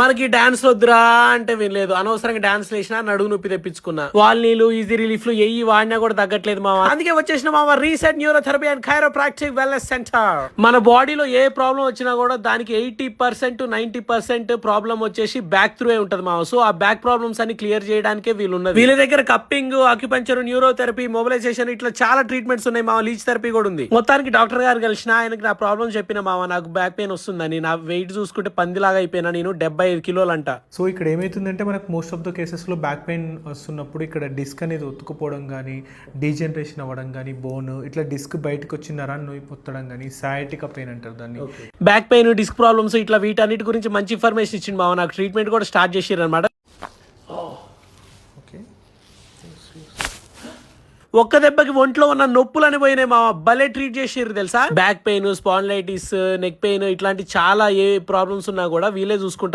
మనకి డాన్స్ వద్దురా అంటే వినలేదు, అనవసరంగా డాన్స్ వేసినా నడుగు నొప్పి తెప్పించుకున్నా. వాల్నీలు ఈజీ రిలీఫ్ లు ఎయ్యి వాడినా కూడా తగ్గట్లేదు మామ. అందుకే వచ్చేసిన మామ reset neurotherapy and chiropractic wellness centre. మన బాడీలో ఏ ప్రాబ్లం వచ్చినా కూడా దానికి 80% to 90% ప్రాబ్లం వచ్చేసి బ్యాక్ త్రూ ఉంటది మామ. సో ఆ బ్యాక్ ప్రాబ్లమ్స్ అన్ని క్లియర్ చేయడానికే వీళ్ళున్నది. వీళ్ళ దగ్గర కప్పింగ్, అక్యుపంచర్, న్యూరోథెరపీ, మొబిలైజేషన్ ఇట్లా చాలా ట్రీట్మెంట్స్ ఉన్నాయి మామ. లీచ్ థెరపీ కూడా ఉంది. మొత్తానికి డాక్టర్ గారు కలిసిన ఆయనకి నా ప్రాబ్లం చెప్పిన మామ, నాకు బ్యాక్ పెయిన్ వస్తుందని. నా వెయిట్ చూసుకుంటే పందిలాగా అయిపోయినా, నేను 75 కిలోలు అంట. సో ఇక్కడ ఏమైతుందంటే మనకు మోస్ట్ ఆఫ్ ద కేసెస్లో బ్యాక్ పెయిన్ వస్తున్నప్పుడు ఇక్కడ డిస్క్ అనేది ఒత్తుకుపోవడం కానీ, డీజనరేషన్ అవ్వడం కానీ, బోన్ ఇట్లా డిస్క్ బయటకు వచ్చి నరాన్ని నొప్పి పొత్తడం కానీ, సయాటికా పెయిన్ అంటారు దాన్ని. బ్యాక్ పెయిన్, డిస్క్ ప్రాబ్లమ్స్ ఇట్లా వీటన్నిటి గురించి మంచి ఇన్ఫర్మేషన్ ఇచ్చింది మామ. నాకు ట్రీట్మెంట్ కూడా స్టార్ట్ చేసారు అనమాట. ఓకే, ఒక్క దెబ్బకి ఒంట్లో ఉన్న నొప్పులని పోయినాయి మా భలే ట్రీట్ చేసిర్రు తెలుసా. Back pain, spondylitis, neck pain ఇట్లాంటి చాలా ఏ ప్రాబ్లమ్స్ ఉన్నా కూడా వీళ్ళే చూసుకుంటారు.